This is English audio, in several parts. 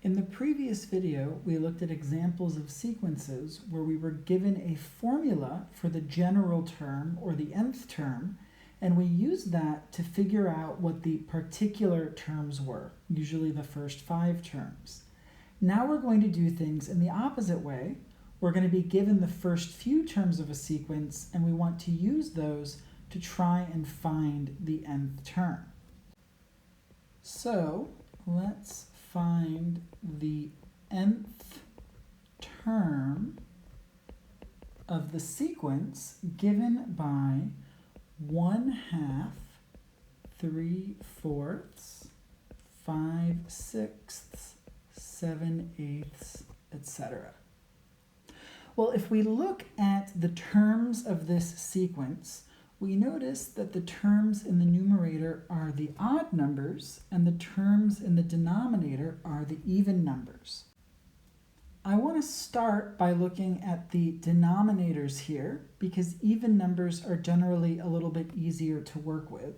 In the previous video, we looked at examples of sequences where we were given a formula for the general term or the nth term, and we used that to figure out what the particular terms were, usually the first 5 terms. Now we're going to do things in the opposite way. We're going to be given the first few terms of a sequence, and we want to use those to try and find the nth term. So let's find the nth term of the sequence given by 1/2, 3/4, 5/6, 7/8, etc. Well, if we look at the terms of this sequence, we notice that the terms in the numerator are the odd numbers and the terms in the denominator are the even numbers. I want to start by looking at the denominators here because even numbers are generally a little bit easier to work with.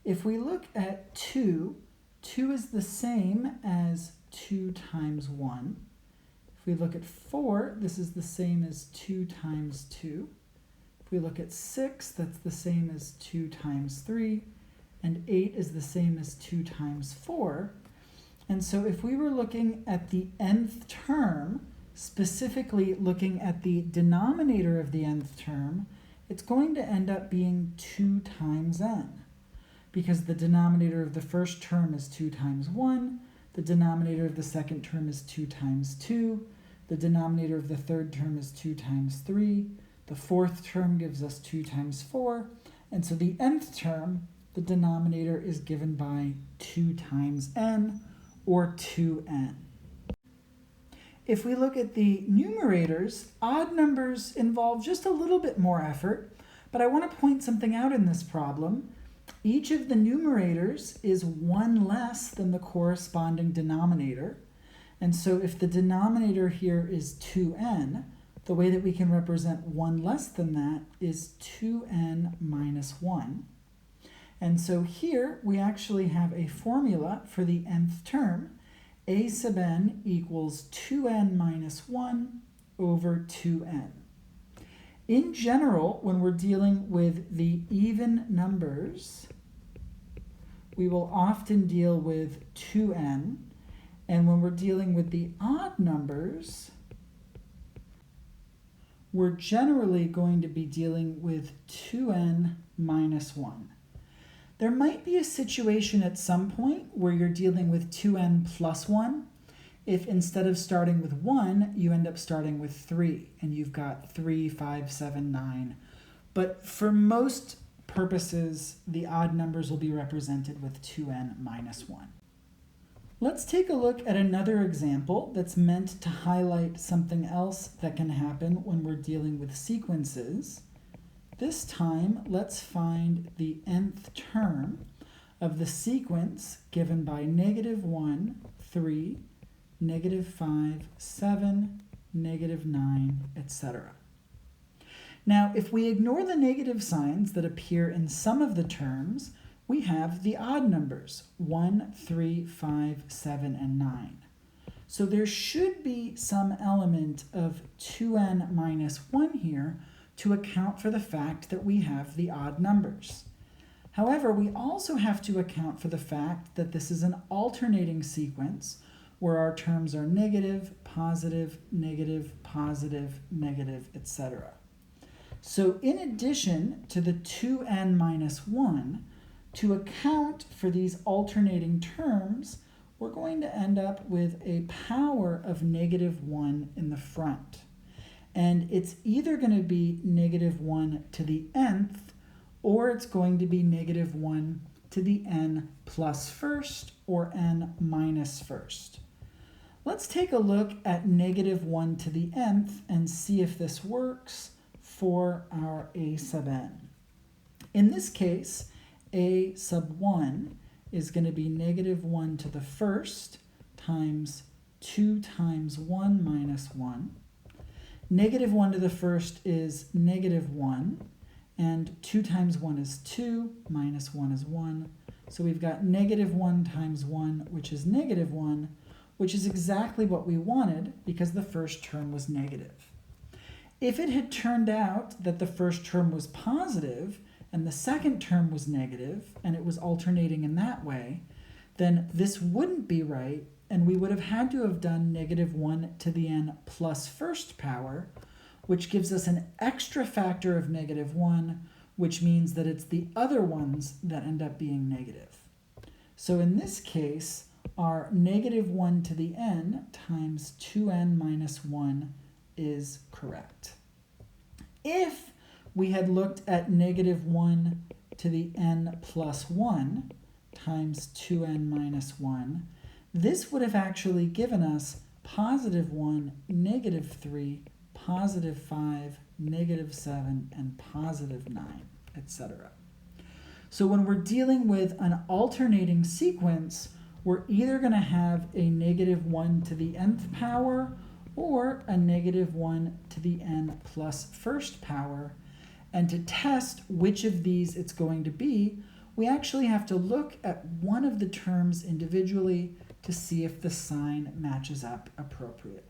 If we look at 2, 2 is the same as 2 times 1. If we look at 4, this is the same as 2 times 2. If we look at 6, that's the same as 2 times 3, and 8 is the same as 2 times 4. And so if we were looking at the nth term, specifically looking at the denominator of the nth term, it's going to end up being 2 times n, because the denominator of the first term is 2 times 1, the denominator of the second term is 2 times 2, the denominator of the third term is 2 times 3, the fourth term gives us 2 times 4, and so the nth term, the denominator is given by 2 times n, or 2n. If we look at the numerators, odd numbers involve just a little bit more effort, but I want to point something out in this problem. Each of the numerators is 1 less than the corresponding denominator, and so if the denominator here is 2n, the way that we can represent 1 less than that is 2n minus 1. And so here we actually have a formula for the nth term. A sub n equals 2n minus 1 over 2n. In general, when we're dealing with the even numbers, we will often deal with 2n. And when we're dealing with the odd numbers, we're generally going to be dealing with 2n minus 1. There might be a situation at some point where you're dealing with 2n plus 1, if instead of starting with 1, you end up starting with 3, and you've got 3, 5, 7, 9. But for most purposes, the odd numbers will be represented with 2n minus 1. Let's take a look at another example that's meant to highlight something else that can happen when we're dealing with sequences. This time, let's find the nth term of the sequence given by -1, 3, -5, 7, -9, etc. Now, if we ignore the negative signs that appear in some of the terms, we have the odd numbers, 1, 3, 5, 7, and 9. So there should be some element of 2n minus 1 here to account for the fact that we have the odd numbers. However, we also have to account for the fact that this is an alternating sequence where our terms are negative, positive, negative, positive, negative, etc. So in addition to the 2n minus 1, to account for these alternating terms, we're going to end up with a power of -1 in the front. And it's either going to be -1 to the nth, or it's going to be -1 to the n plus first or n minus first. Let's take a look at -1 to the nth and see if this works for our a sub n. In this case, a sub 1 is going to be -1 to the first times 2 times 1 minus 1. -1 to the first is -1, and 2 times 1 is 2, minus 1 is 1. So we've got -1 times 1, which is -1, which is exactly what we wanted because the first term was negative. If it had turned out that the first term was positive and the second term was negative, and it was alternating in that way, then this wouldn't be right, and we would have had to have done -1 to the n plus first power, which gives us an extra factor of -1, which means that it's the other ones that end up being negative. So in this case, our -1 to the n times 2n minus 1 is correct. If we had looked at -1 to the n plus 1 times 2n minus 1, this would have actually given us +1, -3, +5, -7, and +9, etc. So when we're dealing with an alternating sequence, we're either going to have a -1 to the nth power or a -1 to the n plus first power. And to test which of these it's going to be, we actually have to look at one of the terms individually to see if the sign matches up appropriately.